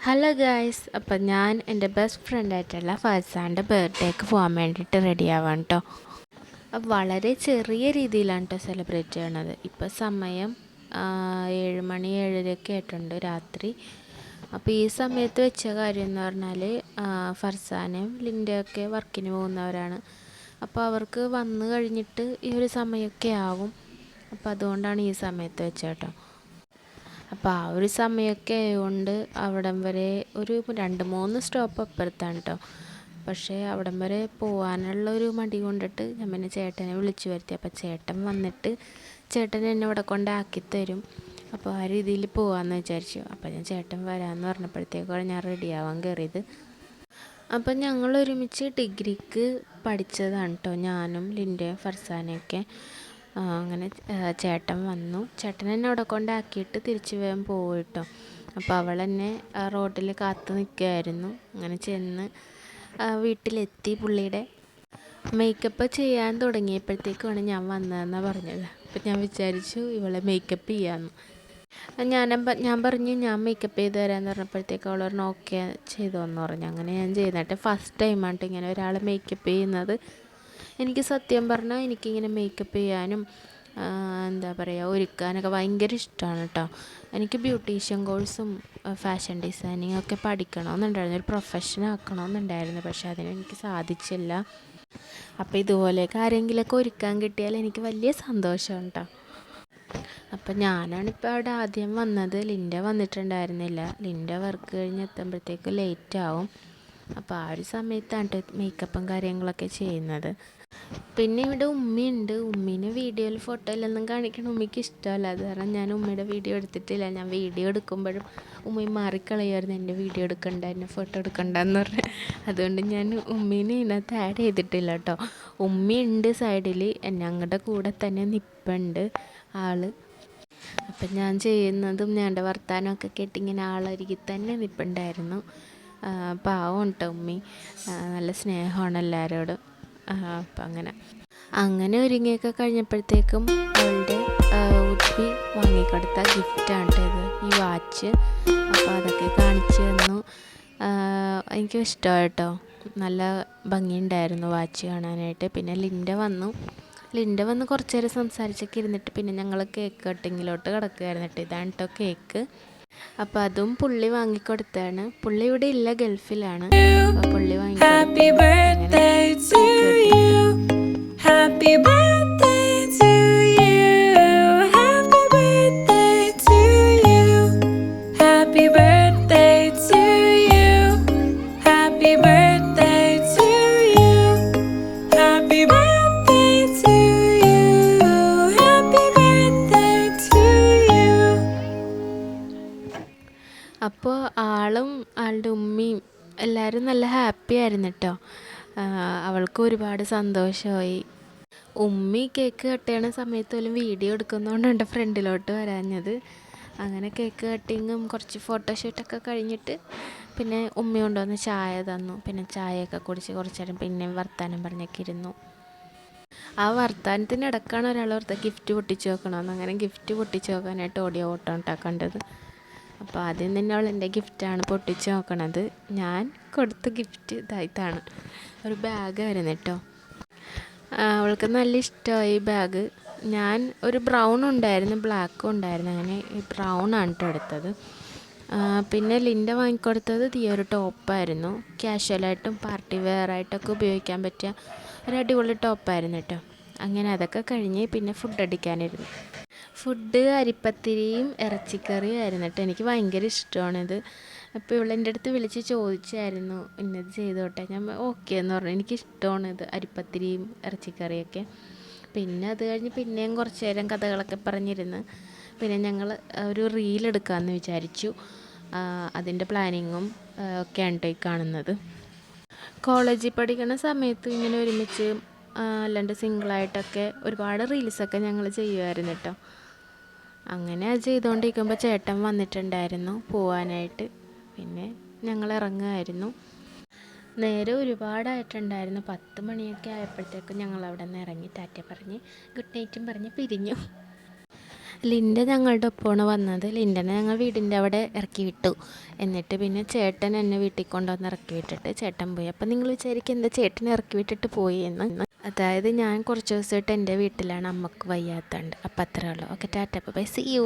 Hello guys, അപ്പം ഞാൻ എൻ്റെ ബെസ്റ്റ് ഫ്രണ്ടായിട്ടുള്ള ഫർസാൻ്റെ ബർത്ത്ഡേക്ക് പോകാൻ വേണ്ടിയിട്ട് റെഡി ആവാം കേട്ടോ. അപ്പം വളരെ ചെറിയ രീതിയിലാണ് കേട്ടോ സെലിബ്രേറ്റ് ചെയ്യണത്. ഇപ്പോൾ സമയം 7 മണി 7:30 ആയിട്ടുണ്ട് രാത്രി. അപ്പോൾ ഈ സമയത്ത് വെച്ച കാര്യം എന്ന് പറഞ്ഞാൽ ഫർസാനയും ലിൻ്റെയൊക്കെ വർക്കിന് പോകുന്നവരാണ്. അപ്പോൾ അവർക്ക് വന്നു കഴിഞ്ഞിട്ട് ഈ ഒരു സമയമൊക്കെ ആവും. അപ്പോൾ അതുകൊണ്ടാണ് ഈ സമയത്ത് വെച്ചത് കേട്ടോ. അപ്പോൾ ആ ഒരു സമയമൊക്കെ ആയതുകൊണ്ട് അവിടം വരെ ഒരു 2-3 സ്റ്റോപ്പ് അപ്പുറത്താണ് കേട്ടോ. പക്ഷേ അവിടം വരെ പോകാനുള്ളൊരു മടി കൊണ്ടിട്ട് ഞാൻ പിന്നെ ചേട്ടനെ വിളിച്ചു വരുത്തി. അപ്പോൾ ചേട്ടൻ വന്നിട്ട് ചേട്ടൻ എന്നെ ഇവിടെ കൊണ്ടാക്കി തരും. അപ്പോൾ ആ രീതിയിൽ പോകാമെന്ന് വിചാരിച്ചു. അപ്പോൾ ഞാൻ ചേട്ടൻ വരാമെന്ന് പറഞ്ഞപ്പോഴത്തേക്കാണ് ഞാൻ റെഡിയാവാൻ കയറിയത്. അപ്പം ഞങ്ങൾ ഒരുമിച്ച് ഡിഗ്രിക്ക് പഠിച്ചതാണ് കേട്ടോ, ഞാനും ലിൻ്റെയും ഫർസാനയൊക്കെ. അങ്ങനെ ചേട്ടൻ വന്നു. ചേട്ടൻ എന്നെ അവിടെ കൊണ്ടാക്കിയിട്ട് തിരിച്ച് വേഗം പോയിട്ടോ. അപ്പോൾ അവൾ എന്നെ റോഡിൽ കാത്തു നിൽക്കുകയായിരുന്നു. അങ്ങനെ ചെന്ന് വീട്ടിലെത്തി. പുള്ളിയുടെ മേക്കപ്പ് ചെയ്യാൻ തുടങ്ങിയപ്പോഴത്തേക്കുമാണ് ഞാൻ വന്നതെന്നാണ് പറഞ്ഞത്. അപ്പം ഞാൻ വിചാരിച്ചു ഇവളെ മേക്കപ്പ് ചെയ്യാമെന്ന്. ഞാൻ പറഞ്ഞു ഞാൻ മേക്കപ്പ് ചെയ്ത് തരാമെന്ന് പറഞ്ഞപ്പോഴത്തേക്ക് അവൾ പറഞ്ഞു ഓക്കെ ചെയ്തോന്ന് പറഞ്ഞു. അങ്ങനെ ഞാൻ ചെയ്യുന്നിട്ട് ഫസ്റ്റ് ടൈമാണ് ഇങ്ങനെ ഒരാൾ മേക്കപ്പ് ചെയ്യുന്നത്. എനിക്ക് സത്യം പറഞ്ഞാൽ എനിക്കിങ്ങനെ മേക്കപ്പ് ചെയ്യാനും എന്താ പറയുക ഒരുക്കാനൊക്കെ ഭയങ്കര ഇഷ്ടമാണ് കേട്ടോ. എനിക്ക് ബ്യൂട്ടീഷ്യൻ കോഴ്സും ഫാഷൻ ഡിസൈനിങ് ഒക്കെ പഠിക്കണമെന്നുണ്ടായിരുന്നു, ഒരു പ്രൊഫഷൻ ആക്കണമെന്നുണ്ടായിരുന്നു. പക്ഷേ അതിനെനിക്ക് സാധിച്ചില്ല. അപ്പോൾ ഇതുപോലെയൊക്കെ ആരെങ്കിലുമൊക്കെ ഒരുക്കാൻ കിട്ടിയാൽ എനിക്ക് വലിയ സന്തോഷമാണ് കേട്ടോ. അപ്പം ഞാനാണിപ്പോൾ അവിടെ ആദ്യം വന്നത്. ലിൻ്റെ വന്നിട്ടുണ്ടായിരുന്നില്ല. ലിൻ്റെ വർക്ക് കഴിഞ്ഞ് എത്തുമ്പോഴത്തേക്ക് ലേറ്റ് ആവും. അപ്പോൾ ആ ഒരു സമയത്താണ് മേക്കപ്പും കാര്യങ്ങളൊക്കെ ചെയ്യുന്നത്. പിന്നെ ഇവിടെ ഉമ്മയുണ്ട്. ഉമ്മീനെ വീഡിയോയിൽ ഫോട്ടോയിലൊന്നും കാണിക്കണം ഉമ്മയ്ക്ക് ഇഷ്ടമല്ല. അത് കാരണം ഞാൻ ഉമ്മയുടെ വീഡിയോ എടുത്തിട്ടില്ല. ഞാൻ വീഡിയോ എടുക്കുമ്പോഴും ഉമ്മ മാറിക്കളയായിരുന്നു, എൻ്റെ വീഡിയോ എടുക്കണ്ട, എന്നെ ഫോട്ടോ എടുക്കണ്ടെന്ന് പറഞ്ഞ്. അതുകൊണ്ട് ഞാൻ ഉമ്മീനെ ഇതിനകത്ത് ആഡ് ചെയ്തിട്ടില്ല കേട്ടോ. ഉമ്മയുണ്ട് സൈഡിൽ, ഞങ്ങളുടെ കൂടെ തന്നെ നിൽപ്പുണ്ട് ആൾ. അപ്പം ഞാൻ ചെയ്യുന്നതും ഞാൻ എൻ്റെ വർത്താനമൊക്കെ കേട്ടിങ്ങനെ ആളരികിൽ തന്നെ നിൽപ്പുണ്ടായിരുന്നു. പാവം കേട്ടോ ഉമ്മി, നല്ല സ്നേഹമാണ് എല്ലാവരോടും. അപ്പം അങ്ങനെ ഒരുങ്ങിയൊക്കെ കഴിഞ്ഞപ്പോഴത്തേക്കും അവളുടെ ഉപ്പി വാങ്ങിക്കൊടുത്ത ഗിഫ്റ്റാണ് ഇത്, ഈ വാച്ച്. അപ്പോൾ അതൊക്കെ കാണിച്ചു തന്നു. എനിക്കും ഇഷ്ടമായി കേട്ടോ, നല്ല ഭംഗിയുണ്ടായിരുന്നു വാച്ച് കാണാനായിട്ട്. പിന്നെ ലിൻ്റെ വന്ന് കുറച്ച് നേരം സംസാരിച്ചൊക്കെ ഇരുന്നിട്ട് പിന്നെ ഞങ്ങൾ കേക്ക് കട്ടിങ്ങിലോട്ട് കിടക്കുകയായിരുന്നു കേട്ടോ. ഇതാണ് കേട്ടോ കേക്ക്. അപ്പോൾ അതും പുള്ളി വാങ്ങിക്കൊടുത്താണ്. പുള്ളി ഇവിടെ ഇല്ല, ഗൾഫിലാണ്. അപ്പോൾ പുള്ളി വാങ്ങിക്കൊടുത്തു. അപ്പോൾ ആളും ആളുടെ ഉമ്മയും എല്ലാവരും നല്ല ഹാപ്പി ആയിരുന്നു കേട്ടോ. അവൾക്ക് ഒരുപാട് സന്തോഷമായി. ഉമ്മി കേക്ക് കട്ട് ചെയ്യണ സമയത്ത് പോലും വീഡിയോ എടുക്കുന്നതുകൊണ്ട് എൻ്റെ ഫ്രണ്ടിലോട്ട് വരാഞ്ഞത്. അങ്ങനെ കേക്ക് കട്ടിങ്ങും കുറച്ച് ഫോട്ടോഷൂട്ടൊക്കെ കഴിഞ്ഞിട്ട് പിന്നെ ഉമ്മ കൊണ്ടുവന്ന് ചായ തന്നു. പിന്നെ ചായയൊക്കെ കുടിച്ച് കുറച്ച് നേരം പിന്നെയും വർത്താനം പറഞ്ഞൊക്കെ ഇരുന്നു. ആ വർത്താനത്തിനിടക്കാണ് ഒരാളോർത്ത് ഗിഫ്റ്റ് പൊട്ടിച്ച് നോക്കണമെന്ന്. അങ്ങനെ ഗിഫ്റ്റ് പൊട്ടിച്ച് നോക്കാനായിട്ട് ഓടിയ ഓട്ടം കേട്ടോ കണ്ടത്. അപ്പോൾ ആദ്യം തന്നെ അവൾ എൻ്റെ ഗിഫ്റ്റാണ് പൊട്ടിച്ച് നോക്കണത്. ഞാൻ കൊടുത്ത ഗിഫ്റ്റ് ഇതാണ്, ഒരു ബാഗായിരുന്നു കേട്ടോ. അവൾക്ക് നല്ല ഇഷ്ടമായി ബാഗ്. ഞാൻ ഒരു ബ്രൗൺ ഉണ്ടായിരുന്നു, ബ്ലാക്കും ഉണ്ടായിരുന്നു. അങ്ങനെ ഈ ബ്രൗണാണ് കേട്ടോ എടുത്തത്. പിന്നെ ലിൻ്റെ വാങ്ങിക്കൊടുത്തത് ഈ ഒരു ടോപ്പായിരുന്നു. ക്യാഷ്വലായിട്ടും പാർട്ടി വെയറായിട്ടൊക്കെ ഉപയോഗിക്കാൻ പറ്റിയ ഒരു അടിപൊളി ടോപ്പായിരുന്നു കേട്ടോ. അങ്ങനെ അതൊക്കെ കഴിഞ്ഞ് പിന്നെ ഫുഡ് അടിക്കാനിരുന്നു. ഫുഡ് അരിപ്പത്തിരിയും ഇറച്ചിക്കറിയും ആയിരുന്നു കേട്ടോ. എനിക്ക് ഭയങ്കര ഇഷ്ടമാണിത്. അപ്പോൾ ഇവളെൻ്റെ അടുത്ത് വിളിച്ച് ചോദിച്ചായിരുന്നു ഇന്നത് ചെയ്തോട്ടെ. ഞാൻ ഓക്കെ എന്ന് പറഞ്ഞു. എനിക്കിഷ്ടമാണിത്, അരിപ്പത്തിരിയും ഇറച്ചിക്കറിയൊക്കെ. പിന്നെ അത് കഴിഞ്ഞ് പിന്നെയും കുറച്ച് നേരം കഥകളൊക്കെ പറഞ്ഞിരുന്ന് പിന്നെ ഞങ്ങൾ ഒരു റീലെടുക്കാമെന്ന് വിചാരിച്ചു. അതിൻ്റെ പ്ലാനിങ്ങും ഒക്കെയാണ് കേട്ടോ ഈ കാണുന്നത്. കോളേജിൽ പഠിക്കുന്ന സമയത്ത് ഇങ്ങനെ ഒരുമിച്ച് അല്ലാണ്ട് സിംഗിളായിട്ടൊക്കെ ഒരുപാട് റീൽസൊക്കെ ഞങ്ങൾ ചെയ്യുമായിരുന്നു കേട്ടോ. അങ്ങനെ അത് ചെയ്തുകൊണ്ടിരിക്കുമ്പോൾ ചേട്ടൻ വന്നിട്ടുണ്ടായിരുന്നു പോവാനായിട്ട്. പിന്നെ ഞങ്ങൾ ഇറങ്ങുമായിരുന്നു. നേരെ ഒരുപാടായിട്ടുണ്ടായിരുന്നു. 10 മണിയൊക്കെ ആയപ്പോഴത്തേക്കും ഞങ്ങൾ അവിടെ നിന്ന് ഇറങ്ങി ടാറ്റ പറഞ്ഞ് ഗുഡ് നൈറ്റും പറഞ്ഞ് പിരിഞ്ഞു. ലിൻഡ ഞങ്ങളുടെ ഒപ്പമാണ് വന്നത്. ലിൻഡനെ ഞങ്ങൾ വീടിൻ്റെ അവിടെ ഇറക്കി വിട്ടു. എന്നിട്ട് പിന്നെ ചേട്ടൻ എന്നെ വീട്ടിൽ കൊണ്ടുവന്ന് ഇറക്കി വിട്ടിട്ട് ചേട്ടൻ പോയി. അപ്പം നിങ്ങൾ വിചാരിക്കും എന്താ ചേട്ടനെ ഇറക്കി വിട്ടിട്ട് പോയി എന്ന്. അതായത് ഞാൻ കുറച്ച് ദിവസമായിട്ട് എൻ്റെ വീട്ടിലാണ്, അമ്മക്ക് വയ്യാത്തതുണ്ട്. അപ്പം അത്രേ ഉള്ളൂ. Okay, tata, bye, see U.